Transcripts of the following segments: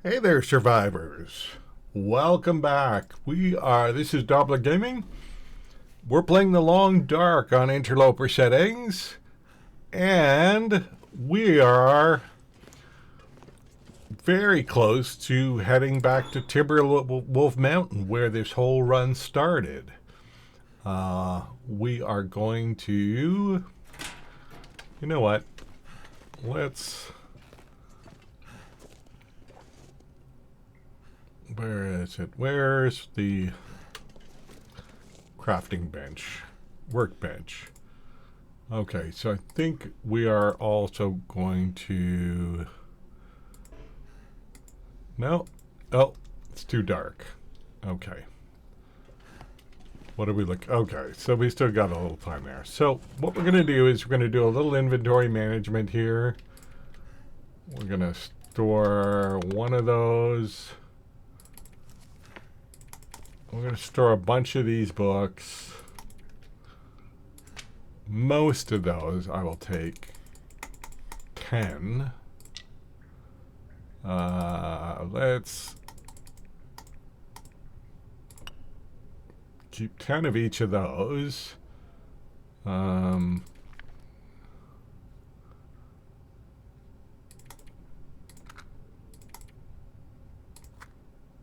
Hey there, survivors. Welcome back. This is Doppler Gaming. We're playing the Long Dark on Interloper settings, and we are very close to heading back to Timberwolf Mountain, where this whole run started. We are going to, you know what? Where is it? Where's the crafting bench? Workbench. Okay, so I think we are also going to... No. Oh, it's too dark. Okay. What do we look? Okay, so we still got a little time there. So what we're going to do is we're going to do a little inventory management here. We're going to store one of those. We're going to store a bunch of these books. Most of those I will take 10. Let's keep 10 of each of those.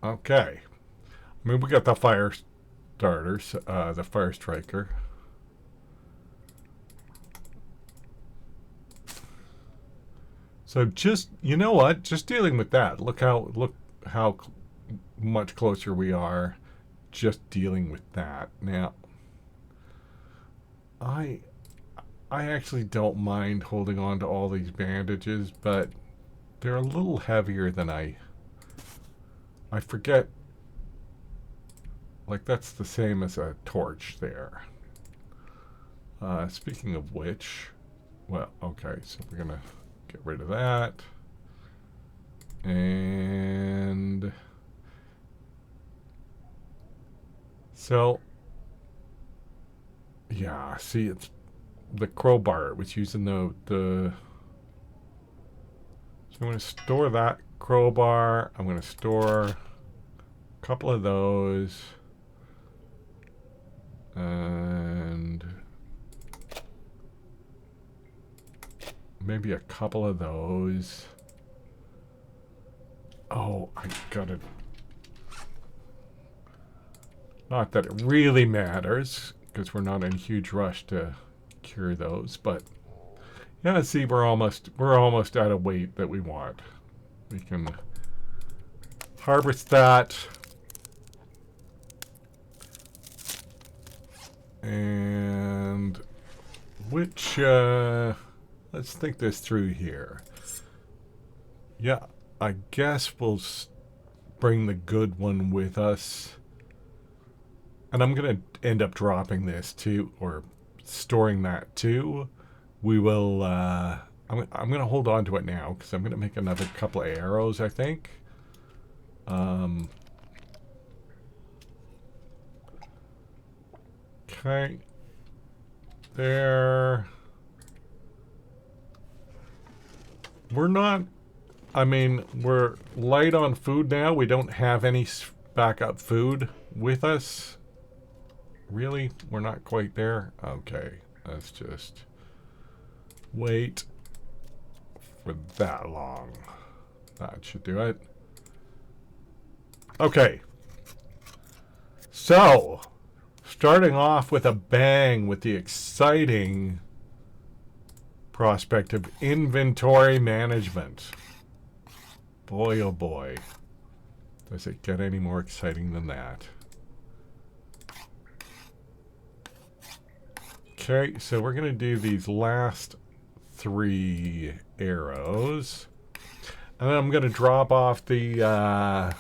Okay. I mean, we got the fire starters, the fire striker. So just, you know what? Just dealing with that. Look how much closer we are just dealing with that. Now, I actually don't mind holding on to all these bandages, but they're a little heavier than I forget. Like, that's the same as a torch there. Speaking of which, well, okay, so we're going to get rid of that. And so, yeah, see, it's the crowbar. It was using the so I'm going to store that crowbar. I'm going to store a couple of those. And maybe a couple of those. Oh, I gotta... Not that it really matters, because we're not in a huge rush to cure those, but... Yeah, see, we're almost out of weight that we want. We can harvest that. And which, let's think this through here. Yeah, I guess we'll bring the good one with us. And I'm going to end up dropping this too, or storing that too. We will, I'm going to hold on to it now, because I'm going to make another couple of arrows, I think. Okay. There. We're not... I mean, we're light on food now. We don't have any backup food with us. Really? We're not quite there? Okay. Let's just wait for that long. That should do it. Okay. So... starting off with a bang with the exciting prospect of inventory management. Boy, oh boy. Does it get any more exciting than that? Okay, so we're going to do these last 3 arrows. And then I'm going to drop off the...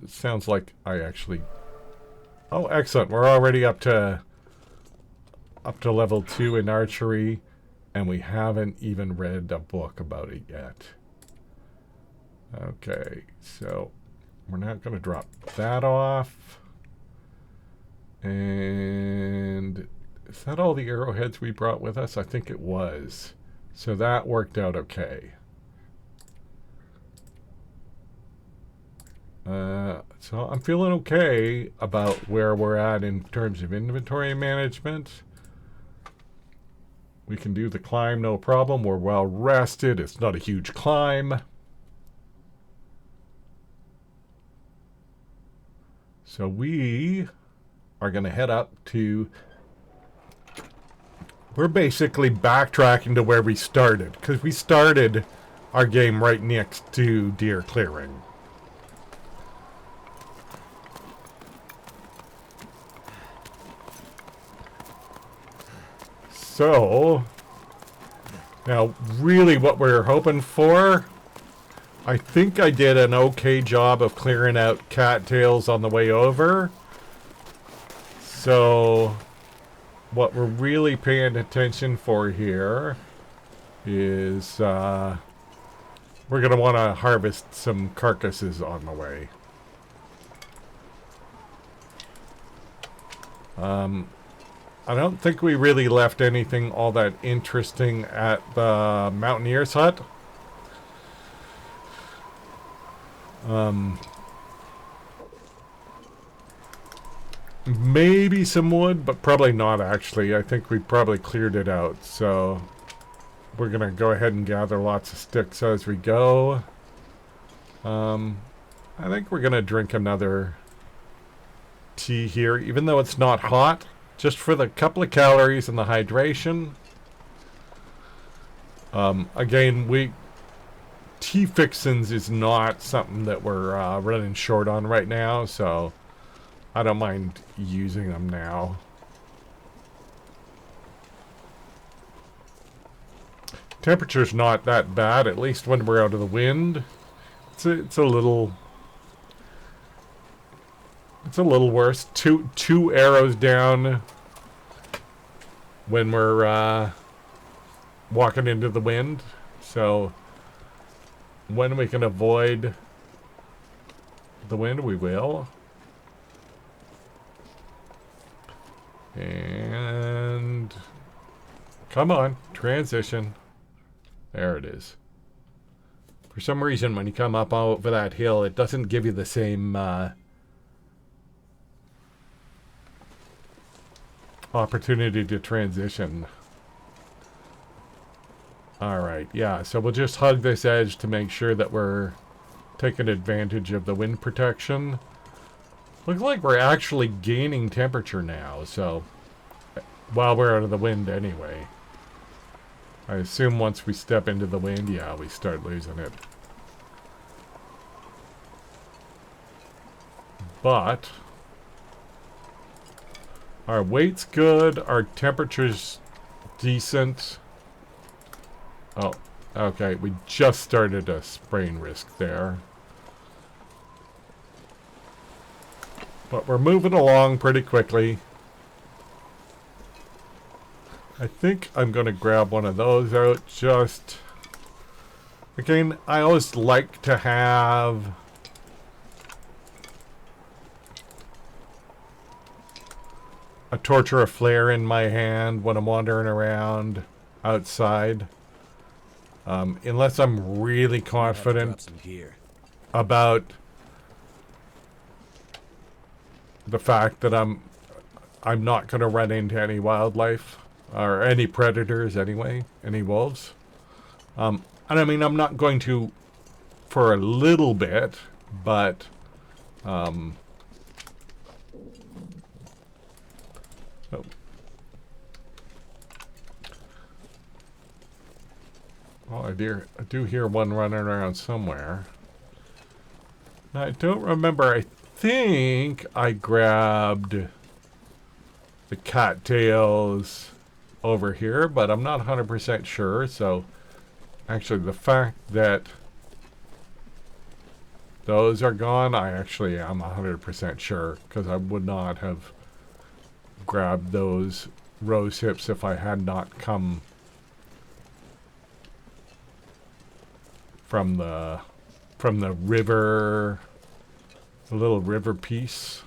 sounds like I actually... Oh, excellent. We're already up to level 2 in archery, and we haven't even read a book about it yet. Okay, so we're not going to drop that off. And is that all the arrowheads we brought with us? I think it was. So that worked out okay. So I'm feeling okay about where we're at in terms of inventory management. We can do the climb, no problem. We're well rested. It's not a huge climb. So we are going to head up to... We're basically backtracking to where we started, because we started our game right next to deer clearing. So, now really what we're hoping for, I think I did an okay job of clearing out cattails on the way over. So, what we're really paying attention for here is we're going to want to harvest some carcasses on the way. I don't think we really left anything all that interesting at the Mountaineer's hut. Maybe some wood, but probably not actually. I think we probably cleared it out. So we're going to go ahead and gather lots of sticks as we go. I think we're going to drink another tea here, even though it's not hot. Just for the couple of calories and the hydration. Again, tea fixins is not something that we're running short on right now, so I don't mind using them now. Temperature's not that bad, at least when we're out of the wind. It's a little worse. Two arrows down when we're walking into the wind. So when we can avoid the wind, we will. And come on, transition. There it is. For some reason, when you come up over that hill, it doesn't give you the same opportunity to transition. Alright, yeah, so we'll just hug this edge to make sure that we're taking advantage of the wind protection. Looks like we're actually gaining temperature now, so while we're out of the wind anyway. I assume once we step into the wind, yeah, we start losing it. But our weight's good, our temperature's decent. Oh, okay, we just started a sprain risk there. But we're moving along pretty quickly. I think I'm going to grab one of those out just... Again, I always like to have... a torch or a flare in my hand when I'm wandering around outside. Unless I'm really confident about the fact that I'm not going to run into any wildlife or any predators anyway, any wolves. And I mean, I'm not going to for a little bit, but oh. Oh, I do hear one running around somewhere. I don't remember. I think I grabbed the cattails over here, but I'm not 100% sure. So, actually, the fact that those are gone, I actually am 100% sure, because I would not have grabbed those rose hips if I had not come from the river, the little river piece.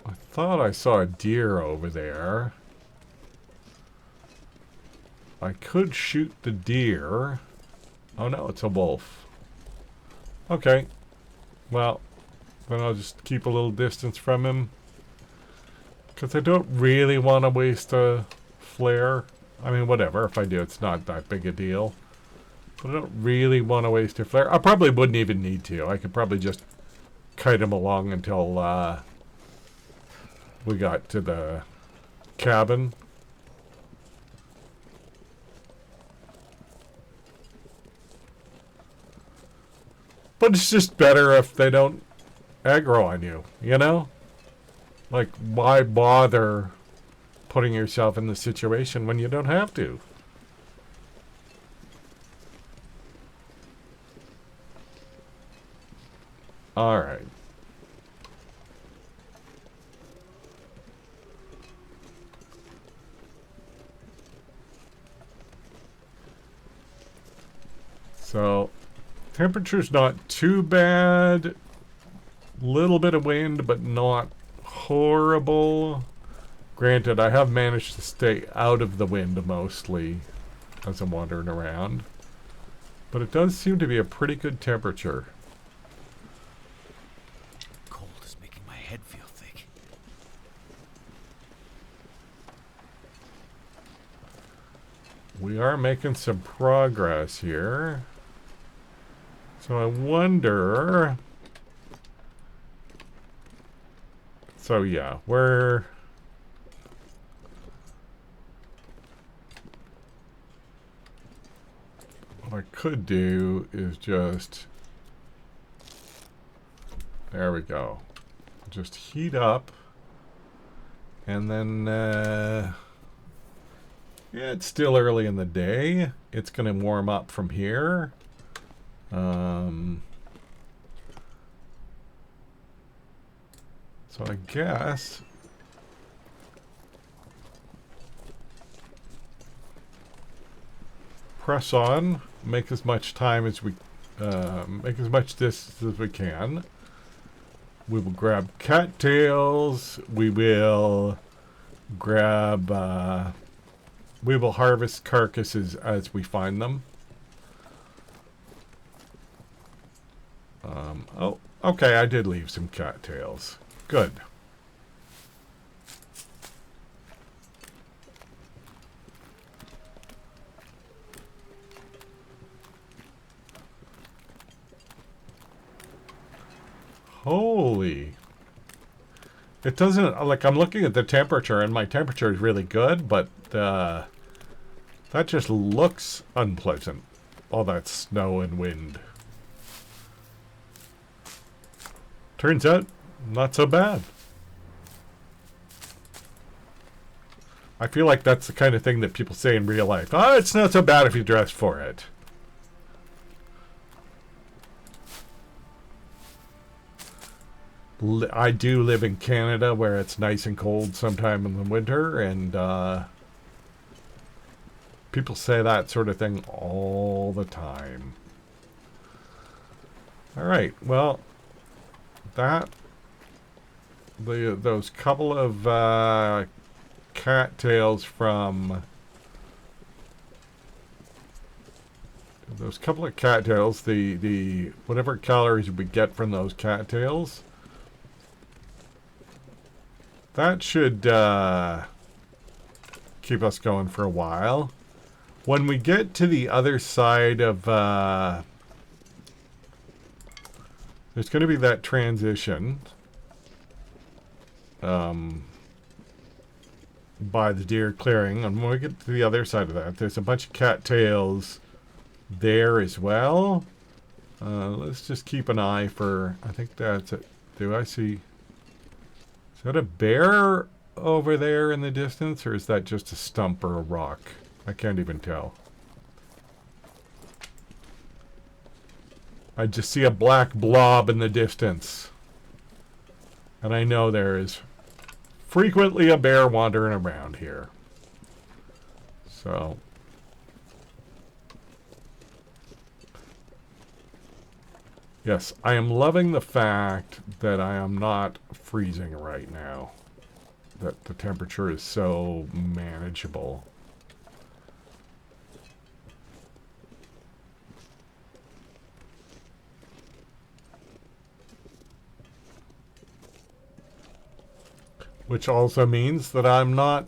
I thought I saw a deer over there. I could shoot the deer. Oh no, it's a wolf. Okay. Well, then I'll just keep a little distance from him. Because I don't really want to waste a flare. I mean, whatever. If I do, it's not that big a deal. But I don't really want to waste a flare. I probably wouldn't even need to. I could probably just kite him along until we got to the cabin. But it's just better if they don't aggro on you, you know? Like, why bother putting yourself in the situation when you don't have to? Alright. So, temperature's not too bad. Little bit of wind, but not horrible. Granted, I have managed to stay out of the wind mostly as I'm wandering around. But it does seem to be a pretty good temperature. Cold is making my head feel thick. We are making some progress here. So I wonder... So yeah, we're... What I could do is just... There we go. Just heat up. And then... yeah, it's still early in the day. It's going to warm up from here. So I guess press on, make as much time as we make as much distance as we can. We will grab cattails. We will grab we will harvest carcasses as we find them. Oh, okay, I did leave some cattails. Good. Holy. It doesn't, like, I'm looking at the temperature, and my temperature is really good, but that just looks unpleasant. All that snow and wind. Turns out, not so bad. I feel like that's the kind of thing that people say in real life. Oh, it's not so bad if you dress for it. I do live in Canada where it's nice and cold sometime in the winter, and people say that sort of thing all the time. Alright, well, those couple of cattails from the whatever calories we get from those cattails, that should keep us going for a while. When we get to the other side of there's going to be that transition by the deer clearing, and when we get to the other side of that, there's a bunch of cattails there as well. Let's just keep an eye for, I think that's it. Do I see, is that a bear over there in the distance, or is that just a stump or a rock? I can't even tell. I just see a black blob in the distance. And I know there is frequently a bear wandering around here. So. Yes, I am loving the fact that I am not freezing right now. That the temperature is so manageable. which also means that I'm not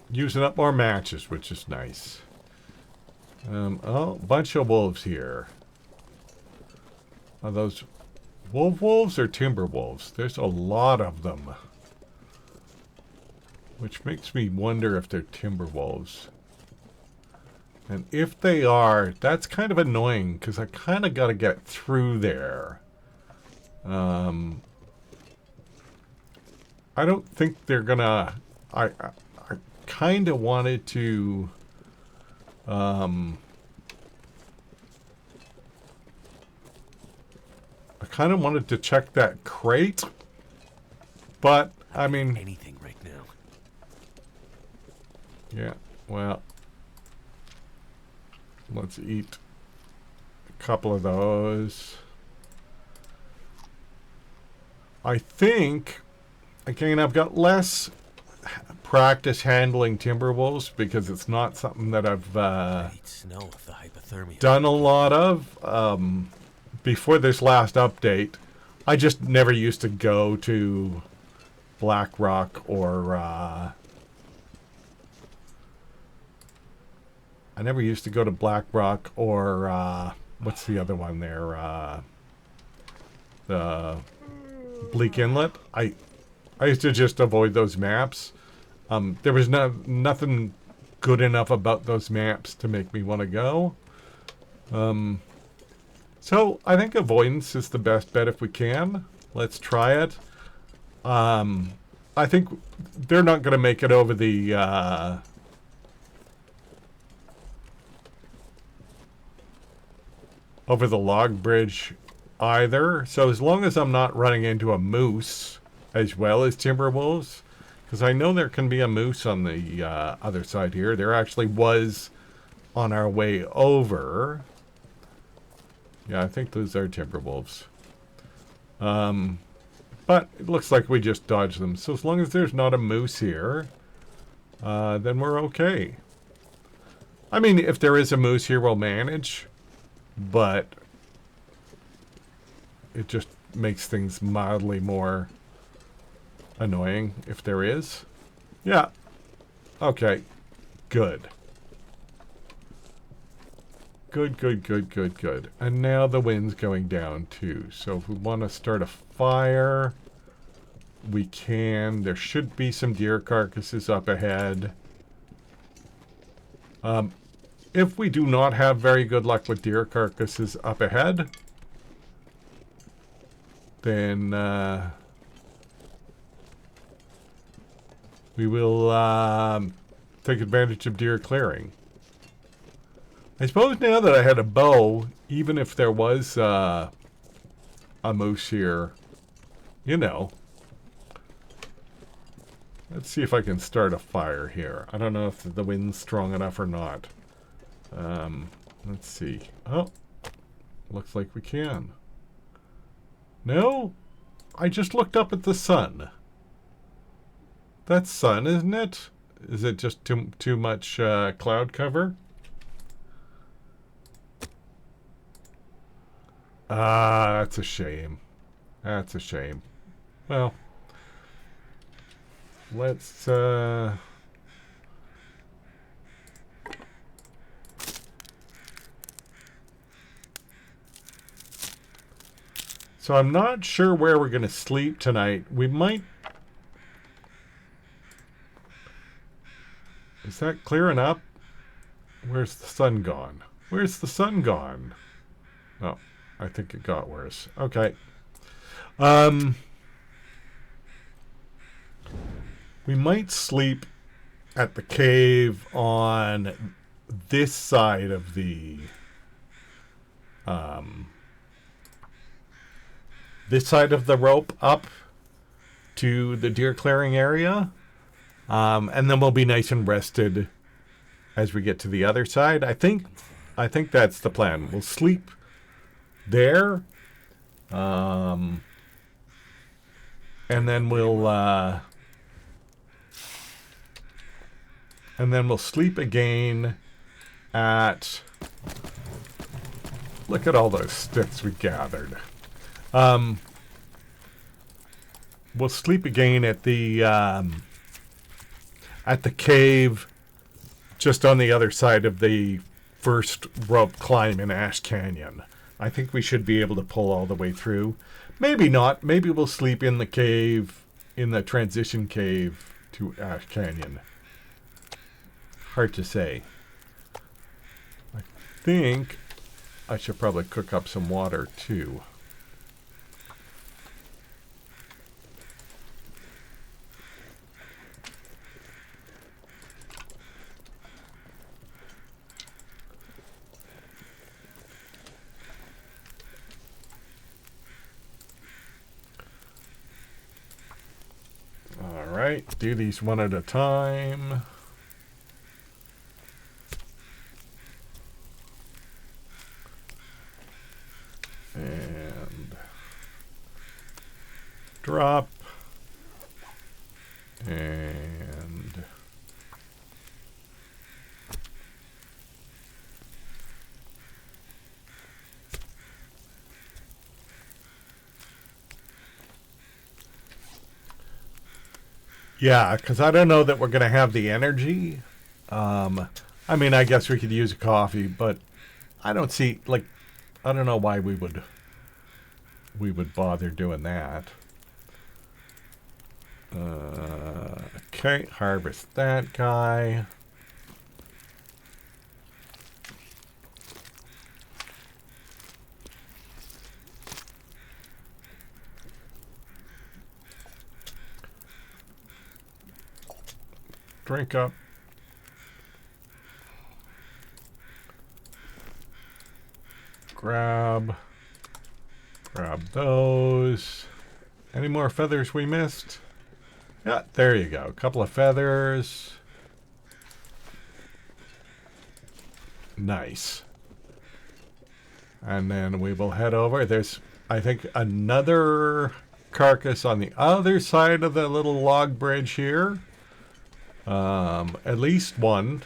using up more matches, which is nice. Oh, bunch of wolves here. Are those wolves or Timberwolves? There's a lot of them. Which makes me wonder if they're Timberwolves. And if they are, that's kind of annoying, because I kind of got to get through there. I don't think they're gonna... I kind of wanted to... I kind of wanted to check that crate, but I mean, anything right now. Yeah, well, let's eat a couple of those. I think, again, I've got less practice handling Timberwolves because it's not something that I've Snow if the hypothermia done a lot of. Before this last update, I just never used to go to Blackrock or I never used to go to Blackrock or what's the other one there? The Bleak Inlet. I used to just avoid those maps. There was nothing good enough about those maps to make me want to go. So I think avoidance is the best bet if we can. Let's try it. I think they're not going to make it over the log bridge either. So as long as I'm not running into a moose as well as Timberwolves, because I know there can be a moose on the other side here. There actually was on our way over. Yeah, I think those are Timberwolves. But it looks like we just dodged them. So as long as there's not a moose here, then we're okay. I mean, if there is a moose here, we'll manage. But it just makes things mildly more annoying if there is. Yeah. Okay. Good. Good. And now the wind's going down too. So if we want to start a fire, we can. There should be some deer carcasses up ahead. If we do not have very good luck with deer carcasses up ahead, then we will take advantage of deer clearing. I suppose now that I had a bow, even if there was a moose here, you know. Let's see if I can start a fire here. I don't know if the wind's strong enough or not. Let's see. Oh, looks like we can. No? I just looked up at the sun. That's sun, isn't it? Is it just too much cloud cover? Ah, that's a shame. That's a shame. Well, let's so I'm not sure where we're going to sleep tonight. We might... Is that clearing up? Where's the sun gone? Where's the sun gone? Oh, I think it got worse. Okay. We might sleep at the cave on this side of the rope up to the deer clearing area. And then we'll be nice and rested as we get to the other side. I think that's the plan. We'll sleep there. And then we'll sleep again at... Look at all those sticks we gathered. we'll sleep again at the cave just on the other side of the first rope climb in Ash Canyon. I think we should be able to pull all the way through. Maybe not. Maybe we'll sleep in the cave, in the transition cave to Ash Canyon. Hard to say. I think I should probably cook up some water too. Alright, do these one at a time. And drop. And yeah, because I don't know that we're going to have the energy. I mean, I guess we could use a coffee, but I don't see, like, I don't know why we would bother doing that. Okay, harvest that guy. Drink up. Grab those. Any more feathers we missed? Yeah, there you go. A couple of feathers. Nice. And then we will head over. There's, I think, another carcass on the other side of the little log bridge here. At least one.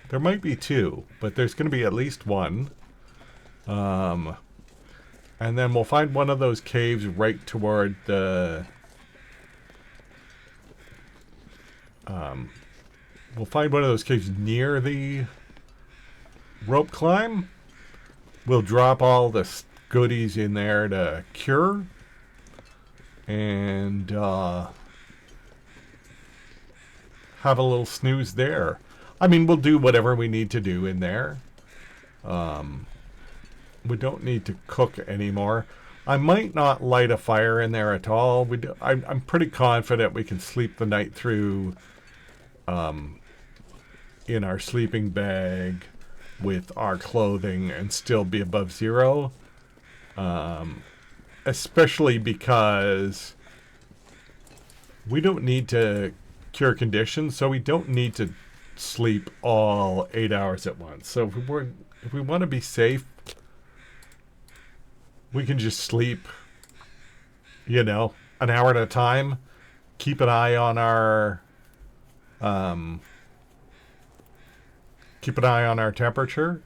There might be two, but there's going to be at least one. And then we'll find one of those caves right toward the... we'll find one of those caves near the rope climb. We'll drop all the goodies in there to cure. And have a little snooze there. I mean, we'll do whatever we need to do in there. We don't need to cook anymore. I might not light a fire in there at all. I'm pretty confident we can sleep the night through in our sleeping bag with our clothing and still be above zero. Especially because we don't need to cure conditions, so we don't need to sleep all 8 hours at once. So if we want to be safe, we can just sleep, you know, an hour at a time. Keep an eye on our temperature,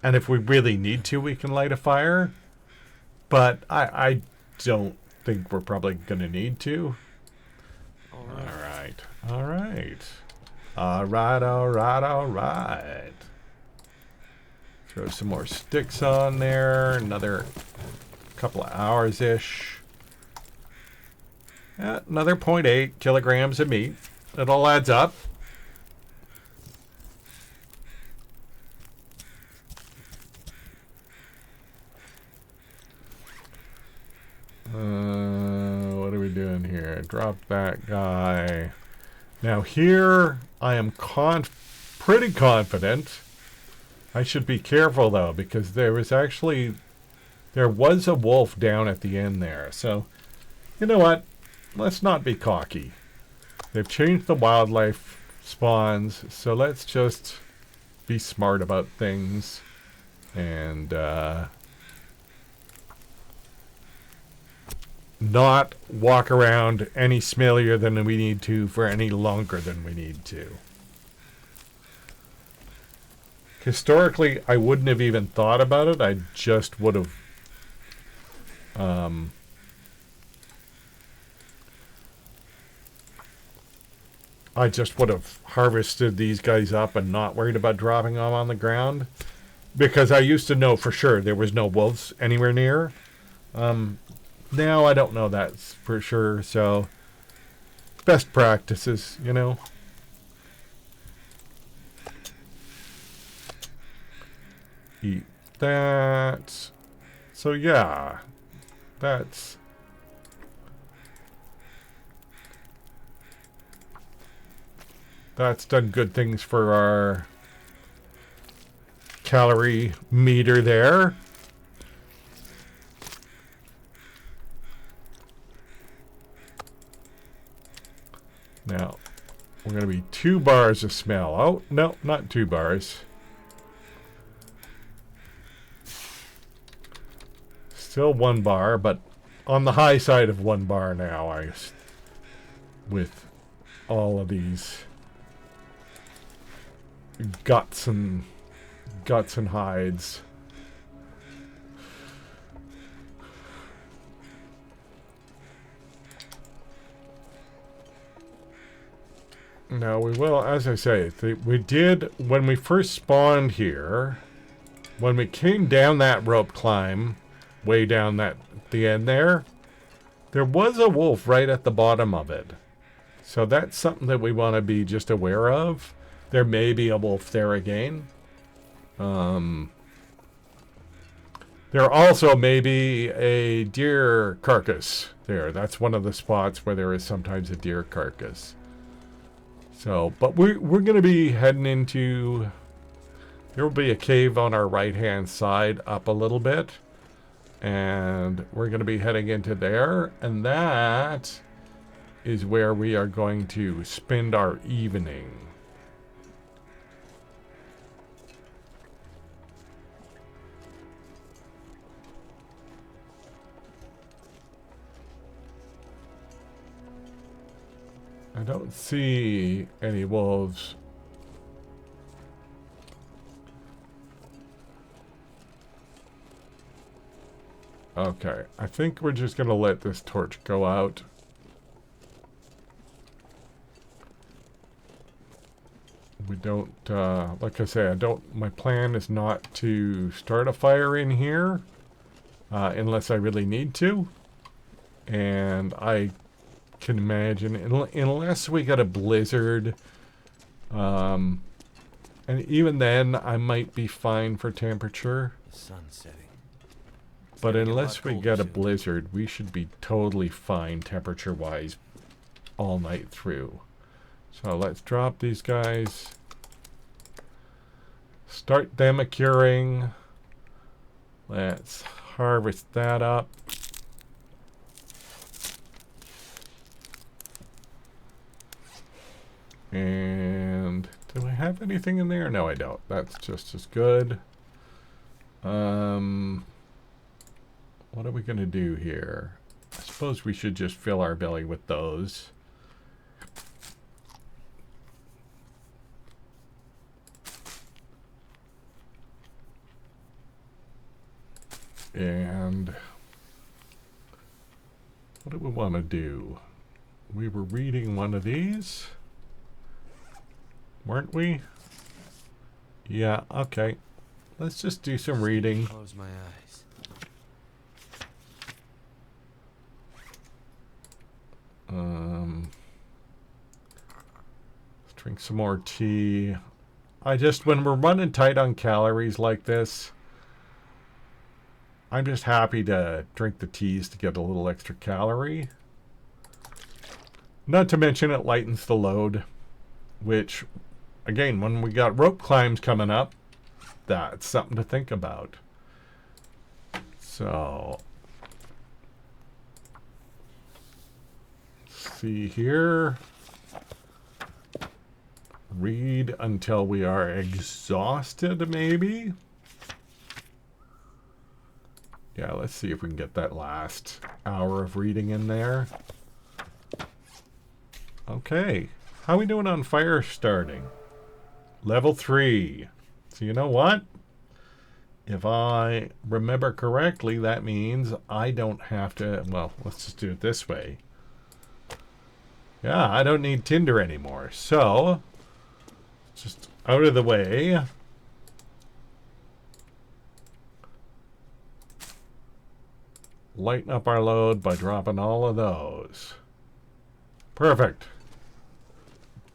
and if we really need to, we can light a fire. But I don't think we're probably going to need to. All right. Throw some more sticks on there. Another couple of hours-ish. Yeah, another 0.8 kilograms of meat. It all adds up. What are we doing here? Drop that guy. Now here, I am pretty confident. I should be careful though, because there was a wolf down at the end there. So, you know what? Let's not be cocky. They've changed the wildlife spawns, so let's just be smart about things and not walk around any smellier than we need to for any longer than we need to. Historically, I wouldn't have even thought about it. I just would have I just would have harvested these guys up and not worried about dropping them on the ground. Because I used to know for sure there was no wolves anywhere near. Now I don't know that for sure, so best practices, you know. Eat that. So yeah, that's done good things for our calorie meter there. Now, we're going to be 2 bars of smell. Oh, no, not 2 bars. Still 1 bar, but on the high side of 1 bar now, with all of these guts and hides. Now we will, as I say, we did, when we first spawned here, when we came down that rope climb, way down at the end there was a wolf right at the bottom of it. So that's something that we want to be just aware of. There may be a wolf there again. There also may be a deer carcass there. That's one of the spots where there is sometimes a deer carcass. So, but we're going to be heading into... There will be a cave on our right-hand side up a little bit. And we're going to be heading into there. And that is where we are going to spend our evening. I don't see any wolves. Okay, I think we're just going to let this torch go out. We don't, like I say, my plan is not to start a fire in here, unless I really need to. And I can imagine, unless we got a blizzard, and even then I might be fine for temperature. The sun's setting. But unless we get a blizzard, we should be totally fine temperature wise all night through. So let's drop these guys, start them curing. Let's harvest that up. And do I have anything in there? No, I don't. That's just as good. What are we going to do here? I suppose we should just fill our belly with those. And what do we want to do? We were reading one of these, weren't we? Yeah, okay. Let's just do some reading. Close my eyes. Let's drink some more tea. When we're running tight on calories like this, I'm just happy to drink the teas to get a little extra calorie. Not to mention it lightens the load, which, again, when we got rope climbs coming up, that's something to think about. So, see here. Read until we are exhausted, maybe? Yeah, let's see if we can get that last hour of reading in there. Okay. How are we doing on fire starting? Level 3. So you know what? If I remember correctly, that means I don't have to... Well, let's just do it this way. Yeah, I don't need Tinder anymore. So, just out of the way. Lighten up our load by dropping all of those. Perfect.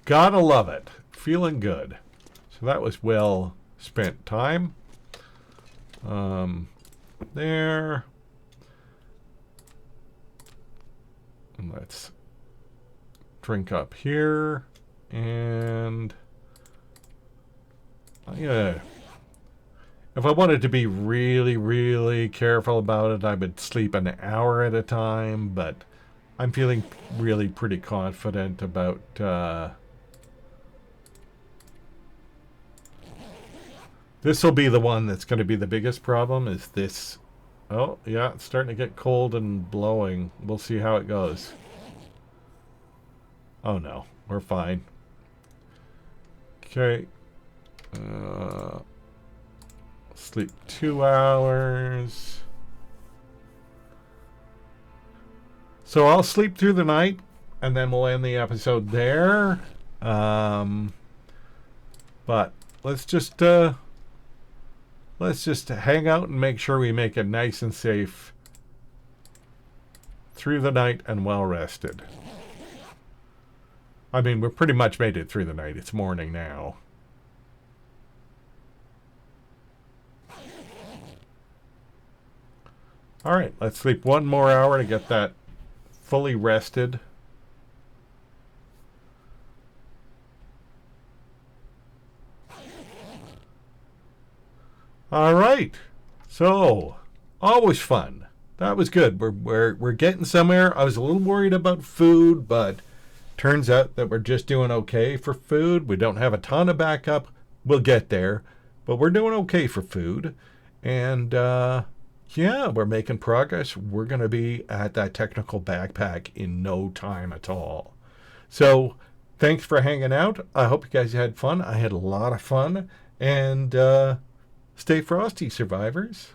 Gotta love it. Feeling good. So that was well spent time. There. And let's drink up here. And yeah. If I wanted to be really, really careful about it, I would sleep an hour at a time, but I'm feeling really pretty confident about this will be the one that's going to be the biggest problem is this. Oh, yeah, it's starting to get cold and blowing. We'll see how it goes. Oh, no. We're fine. Okay. Sleep 2 hours. So I'll sleep through the night, and then we'll end the episode there. But let's just hang out and make sure we make it nice and safe through the night and well rested. I mean, we've pretty much made it through the night. It's morning now. All right, let's sleep 1 more hour to get that fully rested. All right. So, always fun. That was good. We're getting somewhere. I was a little worried about food, but turns out that we're just doing okay for food. We don't have a ton of backup. We'll get there, but we're doing okay for food. And yeah, we're making progress. We're going to be at that technical backpack in no time at all. So, thanks for hanging out. I hope you guys had fun. I had a lot of fun. And stay frosty, survivors.